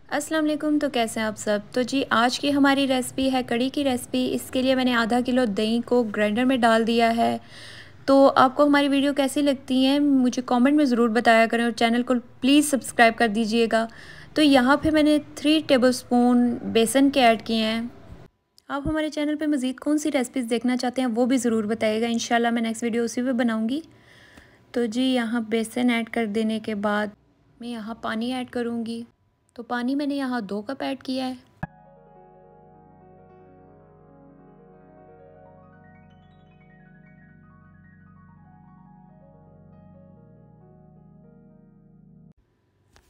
अस्सलाम वालेकुम। तो कैसे हैं आप सब। तो जी आज की हमारी रेसिपी है कड़ी की रेसिपी। इसके लिए मैंने आधा किलो दही को ग्राइंडर में डाल दिया है। तो आपको हमारी वीडियो कैसी लगती है मुझे कमेंट में ज़रूर बताया करें और चैनल को प्लीज़ सब्सक्राइब कर दीजिएगा। तो यहाँ पे मैंने 3 टेबलस्पून बेसन के ऐड किए हैं। आप हमारे चैनल पे मज़ीद कौन सी रेसिपीज़ देखना चाहते हैं वो भी ज़रूर बताइएगा। इंशाल्लाह मैं नेक्स्ट वीडियो उसी पे बनाऊँगी। तो जी यहाँ बेसन ऐड कर देने के बाद मैं यहाँ पानी ऐड करूँगी। तो पानी मैंने यहाँ 2 कप ऐड किया है।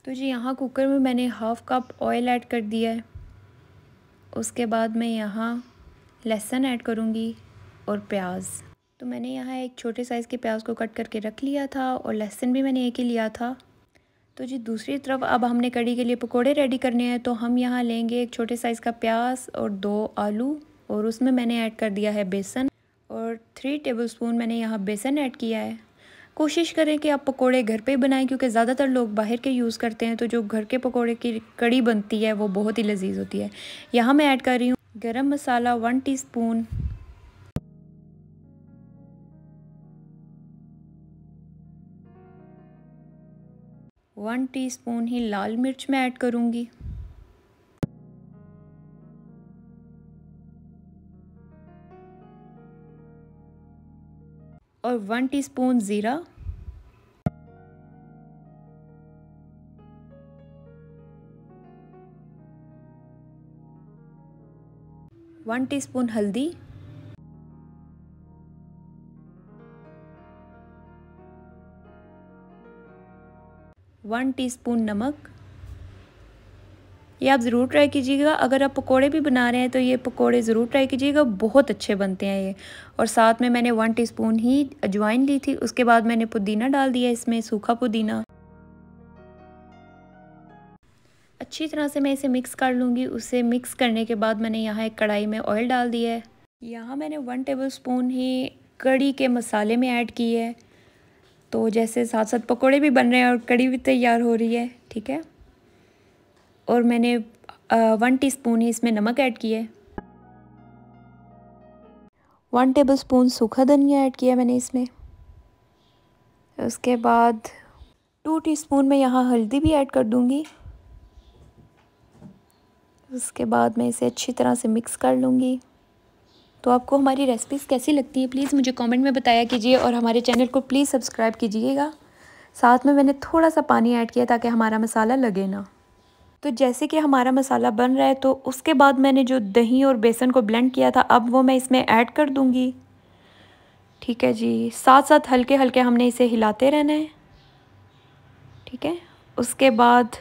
तो जी यहाँ कुकर में मैंने हाफ़ कप ऑयल ऐड कर दिया है। उसके बाद मैं यहाँ लहसुन ऐड करूँगी और प्याज। तो मैंने यहाँ एक छोटे साइज़ के प्याज को कट करके रख लिया था और लहसुन भी मैंने एक ही लिया था। तो जी दूसरी तरफ अब हमने कड़ी के लिए पकोड़े रेडी करने हैं। तो हम यहाँ लेंगे एक छोटे साइज़ का प्याज और 2 आलू और उसमें मैंने ऐड कर दिया है बेसन और 3 टेबलस्पून मैंने यहाँ बेसन ऐड किया है। कोशिश करें कि आप पकोड़े घर पे ही बनाएं क्योंकि ज़्यादातर लोग बाहर के यूज़ करते हैं। तो जो घर के पकोड़े की कड़ी बनती है वो बहुत ही लजीज होती है। यहाँ मैं ऐड कर रही हूँ गरम मसाला 1 टीस्पून, वन टीस्पून ही लाल मिर्च मैं ऐड करूँगी और 1 टीस्पून ज़ीरा, 1 टीस्पून हल्दी, 1 टीस्पून नमक। ये आप ज़रूर ट्राई कीजिएगा। अगर आप पकोड़े भी बना रहे हैं तो ये पकोड़े ज़रूर ट्राई कीजिएगा, बहुत अच्छे बनते हैं ये। और साथ में मैंने 1 टीस्पून ही अजवाइन ली थी। उसके बाद मैंने पुदीना डाल दिया इसमें, सूखा पुदीना। अच्छी तरह से मैं इसे मिक्स कर लूँगी। उसे मिक्स करने के बाद मैंने यहाँ एक कढ़ाई में ऑयल डाल दिया है। यहाँ मैंने 1 टेबलस्पून ही कड़ी के मसाले में ऐड किए है। तो जैसे साथ साथ पकोड़े भी बन रहे हैं और कड़ी भी तैयार हो रही है, ठीक है। और मैंने 1 टीस्पून ही इसमें नमक ऐड किया है। 1 टेबलस्पून सूखा धनिया ऐड किया मैंने इसमें। उसके बाद 2 टीस्पून मैं यहाँ हल्दी भी ऐड कर दूँगी। उसके बाद मैं इसे अच्छी तरह से मिक्स कर लूँगी। तो आपको हमारी रेसिपीज़ कैसी लगती हैं प्लीज़ मुझे कमेंट में बताया कीजिए और हमारे चैनल को प्लीज़ सब्सक्राइब कीजिएगा। साथ में मैंने थोड़ा सा पानी ऐड किया ताकि हमारा मसाला लगे ना। तो जैसे कि हमारा मसाला बन रहा है तो उसके बाद मैंने जो दही और बेसन को ब्लेंड किया था अब वो मैं इसमें ऐड कर दूँगी, ठीक है जी। साथ साथ हल्के हल्के हमने इसे हिलाते रहना है, ठीक है। उसके बाद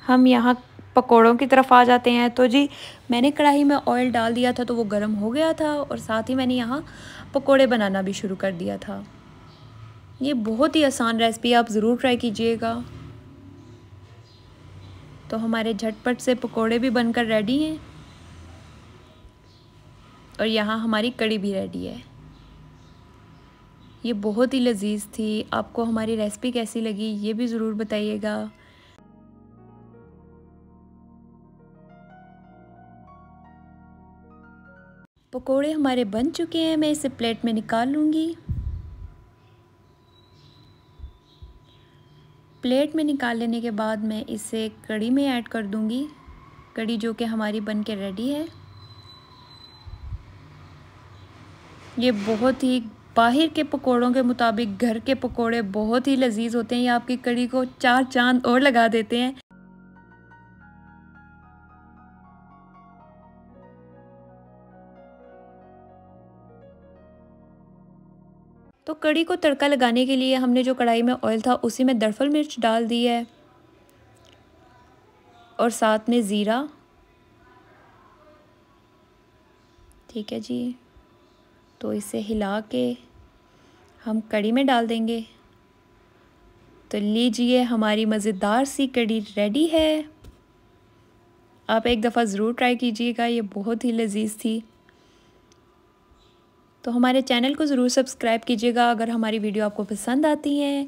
हम यहाँ पकोड़ों की तरफ आ जाते हैं। तो जी मैंने कढ़ाई में ऑयल डाल दिया था तो वो गर्म हो गया था और साथ ही मैंने यहाँ पकोड़े बनाना भी शुरू कर दिया था। ये बहुत ही आसान रेसिपी, आप ज़रूर ट्राई कीजिएगा। तो हमारे झटपट से पकोड़े भी बनकर रेडी हैं और यहाँ हमारी कड़ी भी रेडी है। ये बहुत ही लजीज थी। आपको हमारी रेसिपी कैसी लगी ये भी ज़रूर बताइएगा। पकोड़े हमारे बन चुके हैं, मैं इसे प्लेट में निकाल लूँगी। प्लेट में निकाल लेने के बाद मैं इसे कड़ी में ऐड कर दूँगी। कड़ी जो कि हमारी बन के रेडी है। ये बहुत ही बाहर के पकोड़ों के मुताबिक घर के पकोड़े बहुत ही लजीज होते हैं। ये आपकी कड़ी को 4 चांद और लगा देते हैं। तो कड़ी को तड़का लगाने के लिए हमने जो कढ़ाई में ऑयल था उसी में दरअसल मिर्च डाल दी है और साथ में ज़ीरा, ठीक है जी। तो इसे हिला के हम कड़ी में डाल देंगे। तो लीजिए हमारी मज़ेदार सी कड़ी रेडी है। आप एक दफ़ा ज़रूर ट्राई कीजिएगा, ये बहुत ही लजीज थी। तो हमारे चैनल को ज़रूर सब्सक्राइब कीजिएगा अगर हमारी वीडियो आपको पसंद आती है